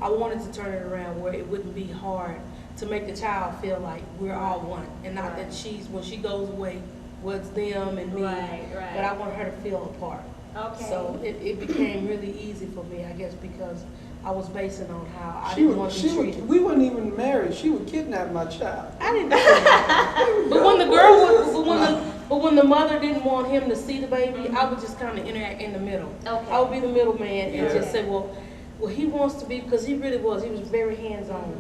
I wanted to turn it around where it wouldn't be hard to make the child feel like we're all one, and not that when she goes away, what's them and me. Right. But I want her to feel a part. Okay. So it became really easy for me, I guess, because I was basing on how I didn't want to be treated. We weren't even married. She would kidnap my child. I didn't do that. But when the girl but when the mother didn't want him to see the baby, I would just kind of interact in the middle. Okay. I would be the middleman and Yeah. just say, well, he wants to be, because he really was. He was very hands-on,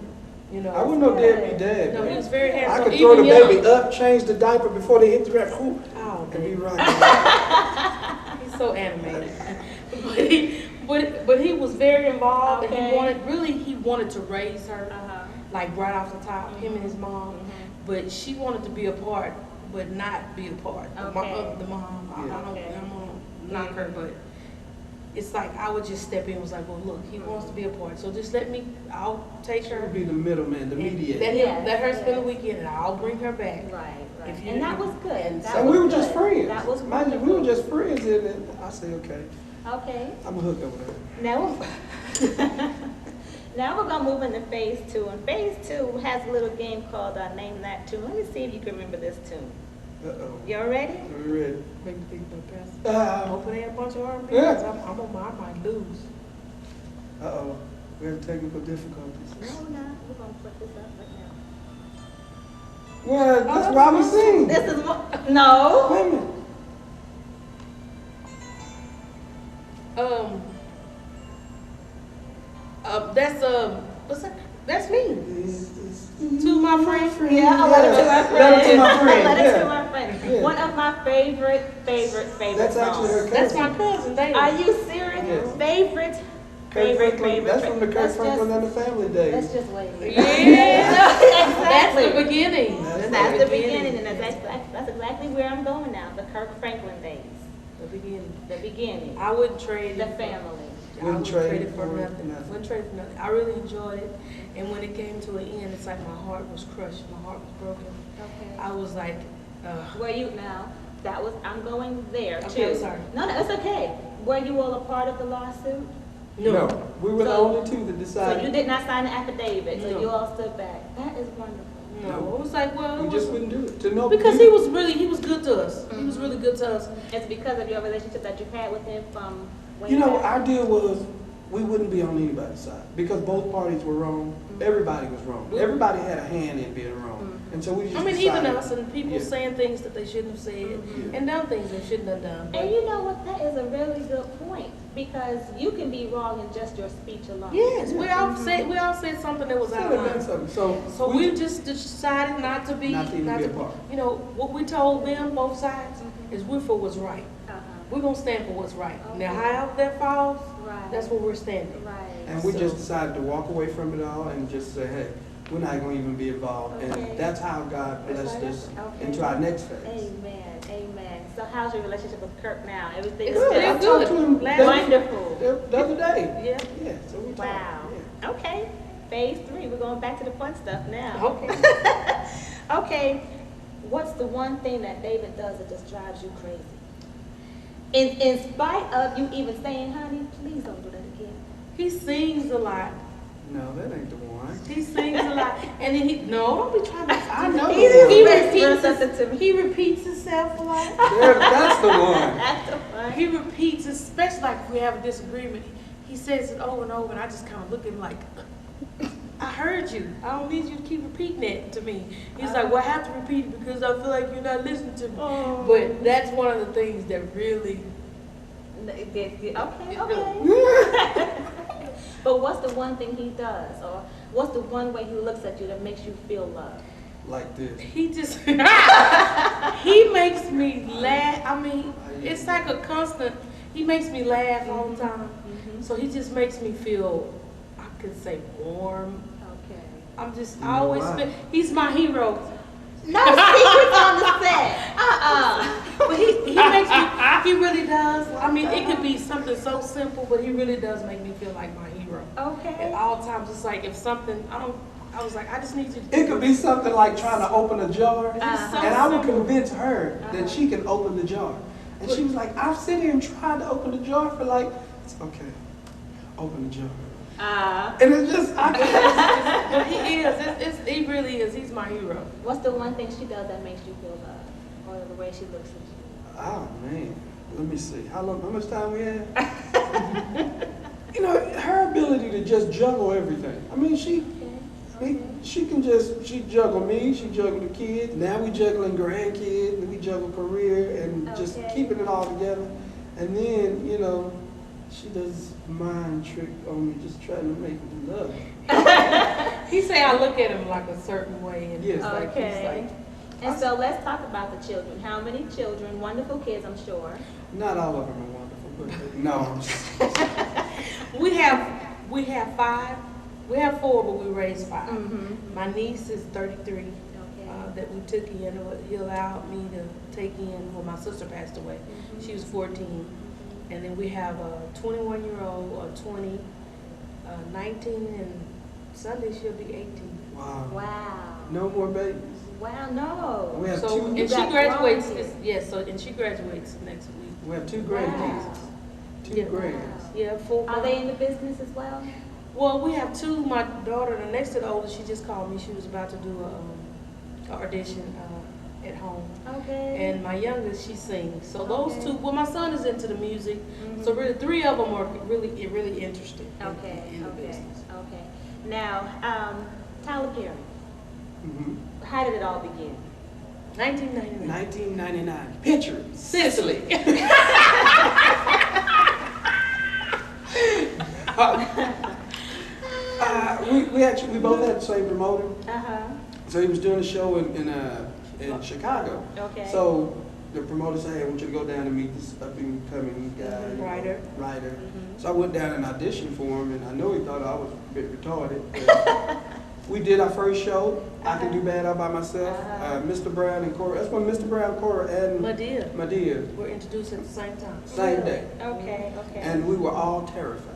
you know. I wouldn't know deadbeat dad. No, man. he was very I hands-on. could throw the even baby young. up, change the diaper before they hit the ground. Oh, And be baby. right. He's so animated. But he was very involved, Okay. and he wanted to raise her, like right off the top, him and his mom. But she wanted to be a part, but not be a part. Okay. The mom, I don't, Okay. I'm gonna knock her, but it's like I would just step in and was like, well, look, he wants to be a part, so just I'll take She her. would be the middleman, the and mediator. Let her spend the Yes. weekend, and I'll bring her back. Right. If you- And that was good. and That so And was we were good. just friends. That was Mind you, we were just friends, and I say, okay, Okay. I'm a hook over there. Now, now we're gonna move into phase 2, and phase 2 has a little game called Name That Tune. Let me see if you can remember this tune. Uh-oh. Y'all ready? We're ready. Make the people pass. Open they a bunch of R&B. Yeah. I'm on I might lose. Uh-oh. We have technical difficulties. No, we're gonna put this up right now. Well, that's why we sing. This is what, no. Wait a minute. That's what's that? That's me. To my friend. Yeah, I let it to my friend. Let it to my friend. Let it to Yeah. my friend. Yeah. One of my favorite That's songs. actually her cousin. That's my cousin, David. Are you serious? Yes. Favorite. That's from the Kirk Let's Franklin and the Family Let's days. just wait. Yeah. Exactly. That's the beginning. That's the beginning, and that's exactly where I'm going now. The Kirk Franklin days. The beginning. The beginning. I wouldn't trade The it. family. I Wouldn't wouldn't trade trade it it for for nothing. nothing. Wouldn't trade it for nothing. I really enjoyed it, and when it came to an end, it's like my heart was crushed. My heart was broken. Okay. I was like, Were you now? I'm going there too. Okay, I'm sorry. No, it's okay. Were you all a part of the lawsuit? no. We were the So- only two that So decided. you did not sign the affidavit, so No. you all stood back. That is wonderful. No. It was like, well, We it just was, wouldn't do it. To know because he was good to us. He was really good to us. It's because of your relationship that you had with him from way You know, back. our deal was we wouldn't be on anybody's side because both parties were wrong. Everybody was wrong. Everybody had a hand in being wrong, and so we just. I mean, decided, even us and people Yeah. saying things that they shouldn't have said, Yeah. and done things they shouldn't have done. And you know what? That is a really good point because you can be wrong in just your speech alone. Yes, we all said something that was Should out have of done line. something. So we just decided not to be, Not to even be a part. you know, what we told them, both sides, is we're for what's right. Uh-huh. We're gonna stand for what's right. Now, Okay. however that falls, Right. that's where we're standing. Right. And we So- just decided to walk away from it all and just say, hey, we're not going to even be involved. Okay. And that's how God blessed us Okay. into our next phase. Amen. Amen. So how's your relationship with Kirk now? Everything It's is good. I still talked to him Last- wonderful. the other day. Yeah. Yeah, so we talked. Wow. Yeah. Okay. Phase 3. We're going back to the fun stuff now. Okay. Okay. What's the one thing that David does that just drives you crazy? In spite of you even saying, honey, please don't do that again. He sings a lot. No, that ain't the one. He sings a lot, and then don't be trying to. I know. He's He real repeats. sensitive to me. He repeats himself a lot. That's the one. That's the fun. He repeats, especially like if we have a disagreement. He says it over and over, and I just kind of look at him like, I heard you. I don't need you to keep repeating that to me. He's like, well, I have to repeat it because I feel like you're not listening to me. Oh. But that's one of the things that really. Okay. really- But what's the one thing he does? Or what's the one way he looks at you that makes you feel loved? Like this. He just he makes me laugh. I mean, it's like a constant. He makes me laugh all the time. So he just makes me feel, I could say, warm. Okay. I always feel, he's my hero. No secrets on the set. But he makes me, he really does. I mean, it could be something so simple, but he really does make me feel like my hero. At Okay. all times, it's like if something, I was like, I just need you to. It could be something like trying to open a jar, It's so and I would simple. convince her that she can open the jar. And she was like, I've sitting here and tried to open the jar for like, it's okay, open the jar. And it's just, I can't. But he is. He really is. He's my hero. What's the one thing she does that makes you feel loved? Or the way she looks at you? Oh, man. Let me see. How much time we have? You know, her ability to just juggle everything. I mean, she juggle me, she juggle the kids. Now we juggling grandkids, and we juggle career and just keeping it all together. And then, you know, she does mind trick on me, just trying to make me love her. He say I look at him like a certain way, and Yes. Okay. And so let's talk about the children. How many children? Wonderful kids, I'm sure. Not all of them are wonderful, but no. I'm just, we have 5. We have 4, but we raised 5. Mm-hmm. My niece is 33. Okay. That we took in. He allowed me to take in when my sister passed away. Mm-hmm. She was 14. And then we have a 21-year-old, a 20, 19, and Sunday she'll be 18. wow. Wow. No more babies. Wow, no. We have So, 2. and she got graduates, grown kids. yes, so, and she graduates next week. We have 2 Wow. grandkids. 2 Yeah. grands. Yeah, 4. Are they in the business as well? Well, we have 2. My daughter, the next to the oldest, she just called me. She was about to do a audition at home. Okay. And my youngest, she sings. So those Okay. 2, well, my son is into the music. Mhm. So really, 3 of them are really interested Okay, in the okay, business. okay. Now, Tyler Perry, Mm-hmm. how did it all begin? 1999. 1999. Picture. Sicily. We both had the same promoter. Uh-huh. So he was doing a show in Chicago. Okay. So the promoter said, "Hey, I want you to go down and meet this up and coming guy, you know, Writer. Writer." Mhm. So I went down and auditioned for him, and I know he thought I was a bit retarded. But we did our first show. I Can Do Bad All by Myself. Uh-huh. Mr. Brown and Cora. That's when Mr. Brown, Cora, and Medea. Medea, We're introduced at the same time. same day, Okay, okay. and we were all terrified.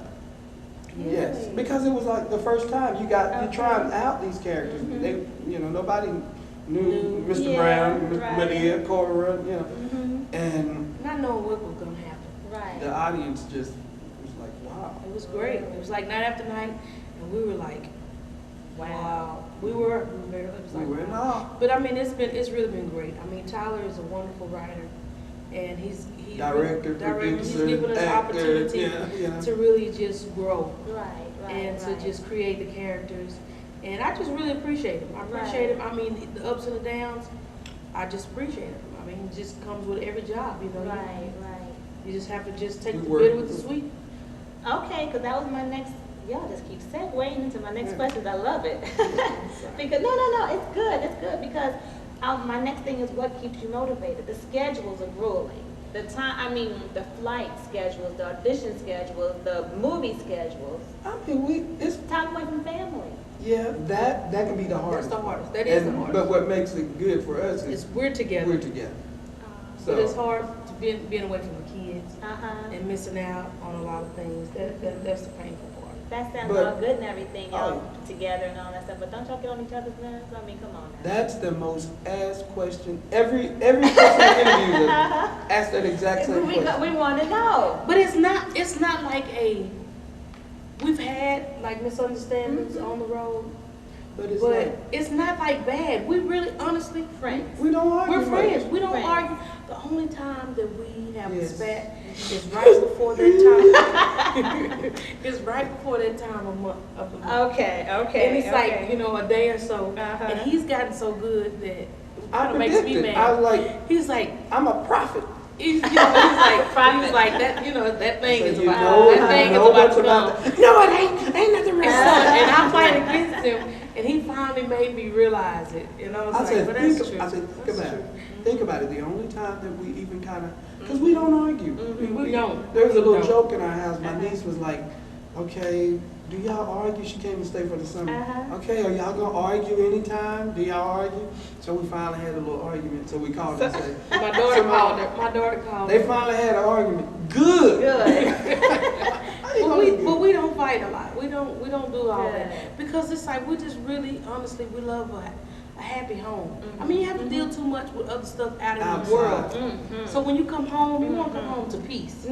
Yes, Really? because it was like the first time you're Okay. trying out these characters. Mhm. They, nobody knew Knew. Mr. Yeah, Brown, right. Medea, Cora, Mhm. and Not knowing what was going to happen. Right. the audience just was like, wow. It was great. It was like night after night, and we were like, wow. We were it was We like, were in wow. awe. But I mean, it's really been great. I mean, Tyler is a wonderful writer, and he's Director, He's producer, given us actor, opportunity yeah. to really just grow Right, right, and right. to just create the characters. And I just really appreciate him. I appreciate him. I mean, the ups and the downs, I just appreciate him. I mean, it just comes with every job, you know. Right, right. You just have to just take We the work bitter with with the sweet. Okay, because that was my next. Y'all just keep segueing into my next Yeah. questions. I love it. Because no, it's good because my next thing is what keeps you motivated. The schedules are grueling. The the flight schedules, the audition schedules, the movie schedules. I mean, it's Time away from family. yeah, that can be the That's hardest. the hardest. That is the hardest. But what makes it good for us is It's we're together. we're together. But it's So hard to being away from the kids Uh-huh. and missing out on a lot of things. That's the painful part. That sounds But- all good and everything, y'all Oh. together and all that stuff. But don't y'all get on each other's nerves? I mean, come on now. that's the most asked question. Every person I interviewed asked that exact same question. We want to know. But it's not like we've had like misunderstandings on the road, But it's but like it's not like bad. We really honestly Friends. we don't argue. We're friends. much. We don't Friends. argue. The only time that we have a Yes. spat is right before that time. It's right before that time of the month. Okay. And it's like, a day or so. Uh-huh. And he's gotten so good that it I kind of makes me predicted. mad. I was like, He's like, I'm a prophet. he's like that, that thing So is you about, know- that thing you is know about what's to come. about that. No, it ain't. Ain't nothing And, wrong. and I fight against him, and he finally made me realize it. And I was I like, said, but that's true. think That's about true. it. Think about it. The only time that we even kind of, because we don't argue. We don't. There was a We little don't. joke in our house. My niece was like, okay, do y'all argue? She came to stay for the summer. Uh-huh. Okay, are y'all going to argue anytime? Do y'all argue? So we finally had a little argument. So we called and said, My daughter called her. My daughter called they her. finally had an argument. Good. Good. But we don't fight a lot. We don't do all Good. that because it's like we just really honestly we love a happy home. I mean, you have to deal too much with other stuff out in the Outside. world. So when you come home, you want to come home to peace.